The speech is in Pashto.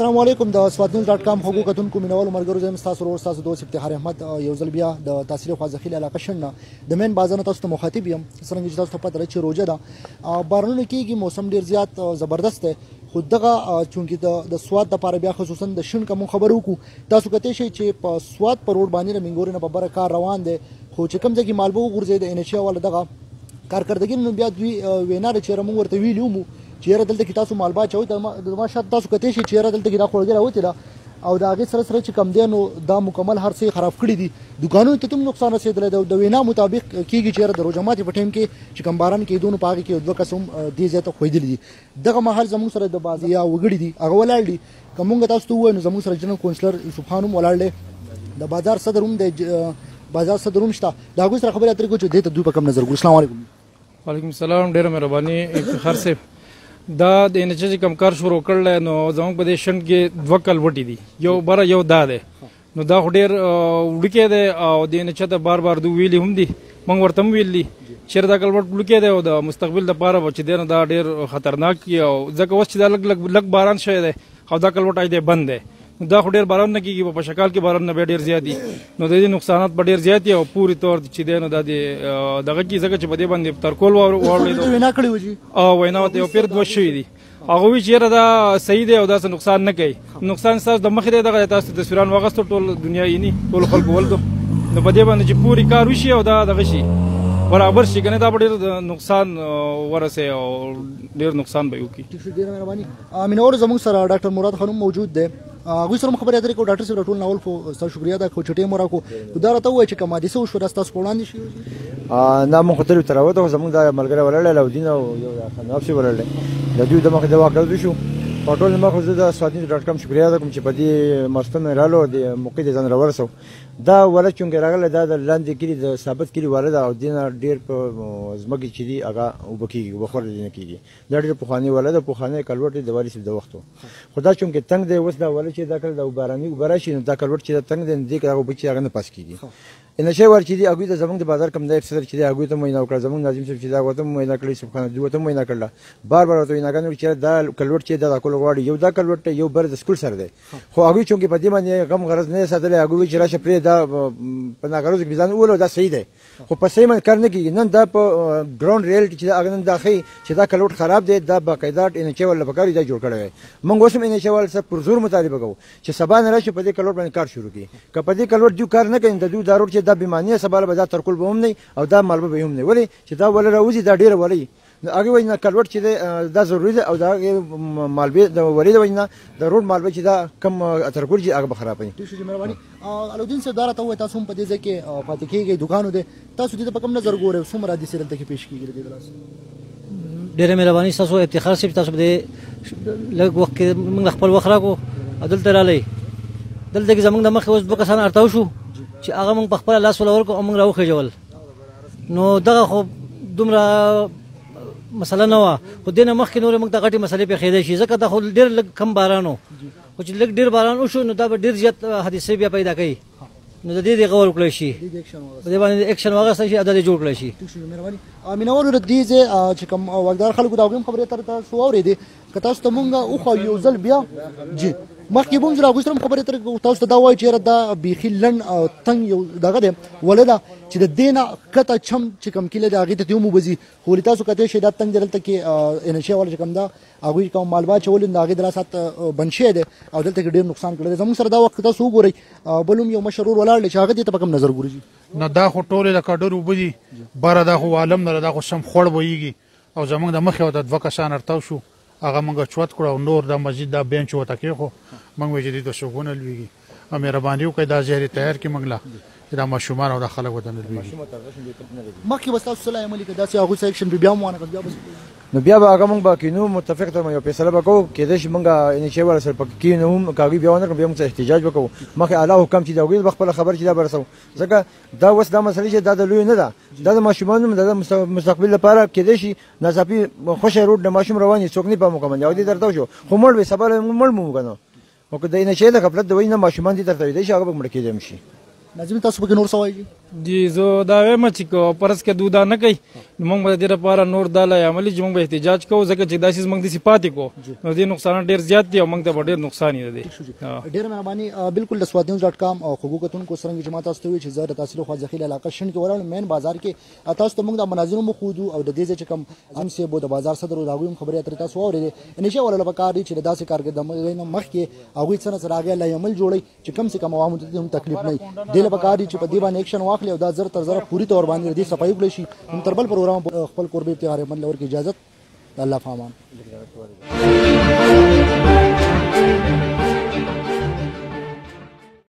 السلام علیکم د سواتنیوز.com خبرو کتونکو مینوالو ملګرو زم تاسو ورور تاسو دوست افتخار احمد یو ځل بیا د تاثیر خوازخیل علاقه شنه د مین بازار تاسو ته مخاطب یم څنګه چې تاسو ته پته چې روزه ده بارانونه کېږي موسم ډیر زیات زبردست دی خو دغه چونکې د سوات دپاره بیا خصوصا د شن کوم خبرو وکړو تاسو کتلی شئ چې په سوات په روډ باندې د منګورې نه په بره کار روان دی خو چې کوم ځای کې مالبه وغورځېد د NHA والا دغه کارکردګي نن بیا دوی وینا ده چېرې موږ ورته ویلي ومو چې یاره دلته کې تاسو مالبه اچوئ د ما شاته تاسو کتلی شئ چې یاره دلته کې دا خوړګۍ راوتې ده او د هغې سره سره چې کوم دی نو دا مکمل هر څه خراب کړي دي دوکانونو ته هم نقصان رسېدلی دی د وینا مطابق کېږي چې یاره د روژه ماتې په ټایم کې چې کوم باران کېدو نو په هغې کې 2 کس هم دې ځای ته ښویدلي دي دغه مهال زموږ سره د بعضې یا وګړي دي هغه ولاړ دي که مونږ تاسو ته ووایو نو زموږ سره جنرال کونسلر یوسف خان هم ولاړ دی د بازار صدر هم د بازار صدر هم شته د هغوی سره خبرې اترې کوو چې دې ته دوی په کوم نظر ګوري. السلام علیکم. وعلیکم السلام. ډېره مهرباني افتخار صاحب. دا د NHA چې کوم کار شروع کړلی نو زموږ په دې شنډ کې 2 کلوټې دي یو بره یو دا دی نو دا خو ډېر وړوکی دی او د NHA ته بار بار دوی ویلي هم دي موږ ورته هم ویل دي چېرې دا کلوټ وړوکی دی او د مستقبل دپاره به چې دی نو دا ډېر خطرناک وي او ځکه اوس چې دا لږ باران شوی دی او دا کلوټ دی بند دی دا خو ډېر باران نه کېږي په شکال کې باران نه بیا ډېر زیات دي نو د دې نقصانات به ډېر زیات دي او پورې طور چې دی نو دا د دغه کې ځکه چې په دې باندې ترکول واورېدو وینا کړې وه جي وینا ورته یو پیر 2 شوي دي هغه وایي چې یاره دا صحیح دی او داسې نقصان نه کوي نقصان ستاسو د مخې دی دغه تاسو تصویران واخیستو ټول دنیا یې ټولو خلکو ولدو نو په دې باندې چې پورې کار وشي او دا دغه شي برابر شي که نه دا به ډېر نقصان ورسوي او ډېر نقصان به یې وکړي. ټیک شو ډېره مهرباني. مینوالو زموږ سره ډاکټر مراد خانم موجود دی هغوی سره هم خبرې اترې کوو. ډاکټر صاحب ټول ناول خو ستاسو شکریه ده خو چې ټایم راکړو دا راته ووایه چې کوم حادثه وشوه دا ستاسو په وړاندې شوي دا مونږ خو تلو ته راوته خو زمونږ دا ملګری ولاړ دی علاودین او یو خناب صاحب ولاړ دی د دوی د مخې د واقعاتو شو په ټول مخ زه د سواتنیوز.com شکریه ادا کوم چې په دې ماسپښین مې رالو د موقع د ځان راورسو دا ولې چونګې راغله دا د لاندې کلي د ثابت کلي والا ده او دې نه ډېر په ځمکې چې دي هغه اوبه کېږي وخور دې نه کېږي دا ډېر پخواني والا ده پخوانی کلوټ دی د والي صاحب د وختو خو دا چونګې تنګ دی اوس دا والا چې دا کله د باراني اوبه راشي نو دا کلوټ چې دا تنګ دی دې کې هغه اوبه چې هغه نه پاس کېږي NHA ور چې دي هغوی ته زموږ د بازار کم دی افسر چې دی هغوی ته معاینه وکړه زموږ ناظم صاحب چې دا ورته معاینه کړی یوسف خان دوی ورته معاینه کړله بار بار ورته ویناګانې وکړي چې دا کلوټ چې دا راکول غواړي یو دا کلوټ یو بر د سکول سره دی خو هغوی چونکې په دې باندې غم غرض نه ساتلی هغوی وایي چې راشه پرې دا په ناغرضو کې ځان وولو دا صحیح دی خو په صحیح باندې کار نه کېږي نن دا په ګراوند ریالټي چې هغه نن دا ښیي چې دا کلوټ خراب دی دا باقاعده NHA والا په کار دا جوړ کړی وی موږ اوس هم NHA والا سره پر زور مطالبه کوو چې سبا نه راشي په دې کلوټ باندې کار شروع کړي که په دې کلوټ دوی کار نه کوي د دوی دا روډ چې دا بېماني سبا به دا ترکول به هم نه او دا مالبه به هم نه ولې چې دا وله راوځي دا ډېره ولې هغې وایي نه کلوټ چې دی دا ضروري ده او د هغې مالبې د ولې د وجې نه د روډ مالبه چې دا کم ترکول چې هغه به خرابوي. ټیک شو جي مهرباني. علاودین صاحب دا راته ووایه تاسو هم په دې ځای کې پاتې کېږئ دوکانو دی تاسو دې ته په کوم نظر ګورئ څومره حادثې دلته کې پېښ کېږي د دې لاسه. ډېره مهرباني ستاسو افتخار صاحب تاسو په دې لږ وخت کې موږ خپل وخت راکړو او دلته راغلی دلته کې زموږ د مخې اوس 2 کسان اړتاو شو چې هغه موږ په خپله لاس وله ورکړو او موږ راوخېژول نو دغه خو دومره مسله نه وه خو دې نه مخکې نورې موږ ته غټې مسلې پېښېدی شي ځکه دا خو ډېر لږ کم باران و خو چې لږ ډېر باران وشو نو دا به ډېر زیات حادثې بیا پیدا کوي نو د دې غور وکړی شي په دې باندې ایکشن واخیستی شي عدالت جوړ کړی شي. مهرباني. مینوالو د دې ځای چې کوم واکدار خلکو د هغوی هم خبرې اترې تاسو واورېدې که تاسو ته مونږ وښایو یو ځل بیا جي مخکې به هم زه له هغوی سره هم خبرې اترې تاسو ته دا وایو چې یاره دا بیخي لنډ او تنګ یو دغه دی ولې ده چې د دې نه کته چم چې کوم کلی دی هغې ته تې هم وبځي خو ولې تاسو کتلی شئ دا تنګ دی دلته کې NHA والا چې کوم ده هغوی کوم مالبه اچولي د هغې د لاسات بند شوی دی او دلته کې ډېر نقصان کړی دی زموږ سره دا وخت تاسو وګورئ بل هم یو مشر ورور ولاړ دی چې هغه دې ته په کوم نظر ګوري. نو دا خو ټولې د کډر اوبه دي بره دا خو عالم نه دا خو سم خوړ بهیږي او زموږ د مخې ورته 2 کسان اړتاو شو هغه موږ چوت کړو او نور د مسجد دا بینچ ورته کېښو موږ وایي چې دې ته سکونه لوېږي او مهرباني وکړئ دا ځای دې تیار کړي موږ له چې دا ماشومان او دا خلک ورته نه لوېږي مخکې به ستاسو څه لا عملي کړه داسې هغوی څه ایکشن بیا هم وانه کړه بیا به نو بیا به هغه موږ به کینو متفق ته یو فیصله به کوو کېدای شي موږ NHA والا سره پکې کینو هم که هغوی بیا ونه کړو بیا موږ احتجاج به کوو مخکې اعلی حکم چې د هغوی به خپله خبر چې دا به رسوو ځکه دا اوس دا مسلې چې دا د لوی نه ده دا د ماشومانو د مستقبل لپاره کېدای شي ناڅاپي خوښه روډ د ماشوم روان څوک نه پام وکړي او دې درته شو خو مړ وي سبا مړ مو که نه خو که د NHA د غفلت د وجې نه ماشومان دې درته ویدی شي هغه به مړه کېدی هم شي. ناظمین تاسو پکې نور څه وایي؟ جی زه دا وایم چې کو پرس کې دودا نه کوي نو موږ به د دې لپاره نور دا لای عملي چې موږ به احتجاج کوو ځکه چې دا چیز موږ د صفاتې کو نو دې نقصان ډیر زیات دي او موږ ته ډیر نقصان یې دی ډیر مهرباني بالکل د سوادنیوز.com او خوګو کتونکو سرنګ جماعت تاسو ته وی چې زه د تحصیل خو ځخیل علاقه شند کې ورال مین بازار کې تاسو ته موږ د مناظرو مخودو او د دې چې کوم ام سی بو د بازار صدر او راغویم خبرې اترې تاسو اورېدې نشه ولا لپاره چې د داسې کارګردانو مخ کې هغه څنګه سره هغه لای عمل جوړي چې کم سے کم عوامو ته هم تکلیف نه دی لپاره چې په دې باندې اکشن واخلي او دا زر تر زر پوری تور باندې دې صفایي کړی شي هم تربل پروګرام خپل قربي افتخار احمد لور کی اجازه الله فامان